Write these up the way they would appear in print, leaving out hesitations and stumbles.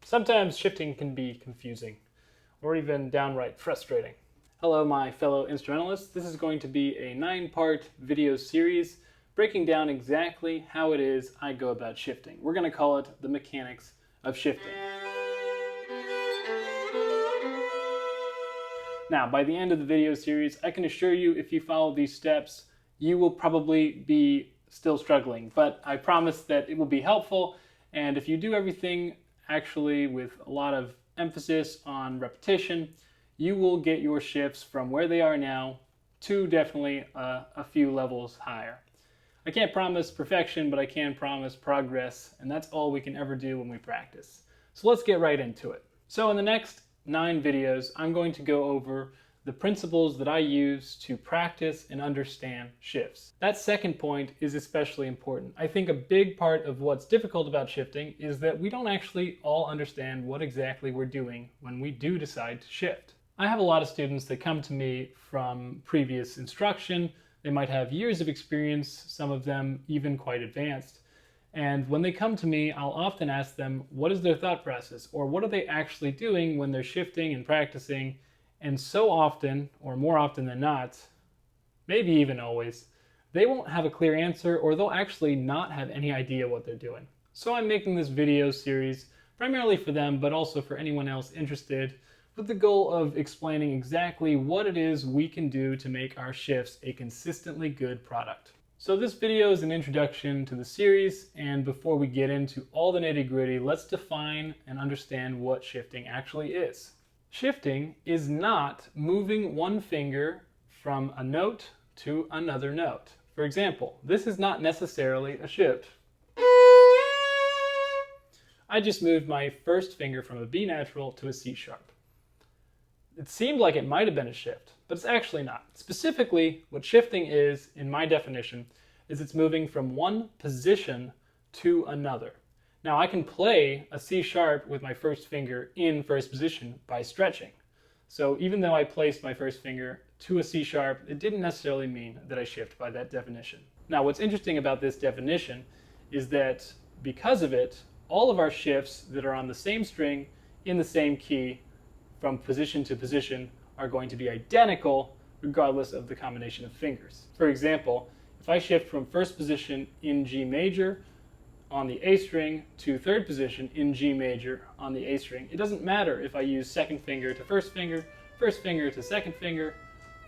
Sometimes shifting can be confusing or even downright frustrating. Hello, my fellow instrumentalists. This is going to be a 9-part video series breaking down exactly how it is I go about shifting. We're going to call it the mechanics of shifting. Now, by the end of the video series, I can assure you if you follow these steps, you will probably be still struggling, but I promise that it will be helpful, and if you do everything actually with a lot of emphasis on repetition, you will get your shifts from where they are now to definitely a few levels higher. I can't promise perfection, but I can promise progress, and that's all we can ever do when we practice. So let's get right into it. So in the next 9 videos, I'm going to go over the principles that I use to practice and understand shifts. That second point is especially important. I think a big part of what's difficult about shifting is that we don't actually all understand what exactly we're doing when we do decide to shift. I have a lot of students that come to me from previous instruction. They might have years of experience, some of them even quite advanced. And when they come to me, I'll often ask them, what is their thought process? Or what are they actually doing when they're shifting and practicing? And so often, or more often than not, maybe even always, they won't have a clear answer, or they'll actually not have any idea what they're doing. So I'm making this video series primarily for them, but also for anyone else interested, with the goal of explaining exactly what it is we can do to make our shifts a consistently good product. So this video is an introduction to the series, and before we get into all the nitty-gritty, let's define and understand what shifting actually is. Shifting is not moving one finger from a note to another note. For example, this is not necessarily a shift. I just moved my first finger from a B natural to a C sharp. It seemed like it might have been a shift, but it's actually not. Specifically, what shifting is, in my definition, is it's moving from one position to another. Now, I can play a C sharp with my first finger in first position by stretching. So even though I placed my first finger to a C sharp, it didn't necessarily mean that I shift by that definition. Now, what's interesting about this definition is that because of it, all of our shifts that are on the same string in the same key from position to position are going to be identical regardless of the combination of fingers. For example, if I shift from first position in G major on the A string to third position in G major on the A string, it doesn't matter if I use second finger to first finger to second finger,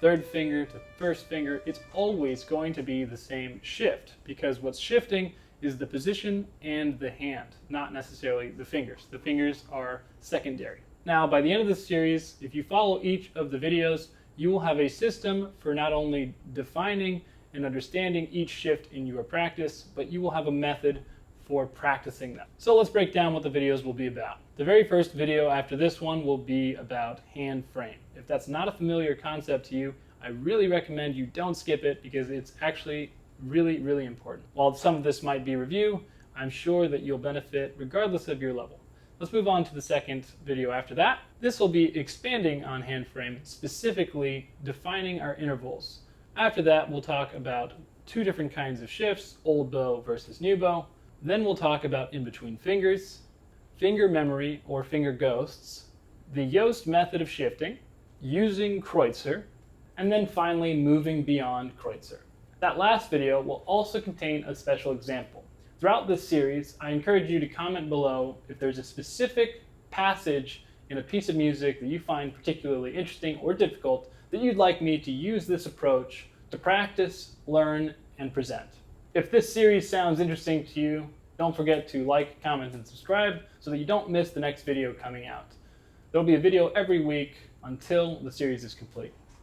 third finger to first finger, it's always going to be the same shift, because what's shifting is the position and the hand, not necessarily the fingers. The fingers are secondary. Now, by the end of this series, if you follow each of the videos, you will have a system for not only defining and understanding each shift in your practice, but you will have a method for practicing them. So let's break down what the videos will be about. The very first video after this one will be about hand frame. If that's not a familiar concept to you, I really recommend you don't skip it, because it's actually really, really important. While some of this might be review, I'm sure that you'll benefit regardless of your level. Let's move on to the second video after that. This will be expanding on hand frame, specifically defining our intervals. After that, we'll talk about 2 different kinds of shifts, old bow versus new bow. Then we'll talk about in-between fingers, finger memory or finger ghosts, the Yost method of shifting, using Kreutzer, and then finally moving beyond Kreutzer. That last video will also contain a special example. Throughout this series, I encourage you to comment below if there's a specific passage in a piece of music that you find particularly interesting or difficult that you'd like me to use this approach to practice, learn, and present. If this series sounds interesting to you, don't forget to like, comment, and subscribe so that you don't miss the next video coming out. There'll be a video every week until the series is complete.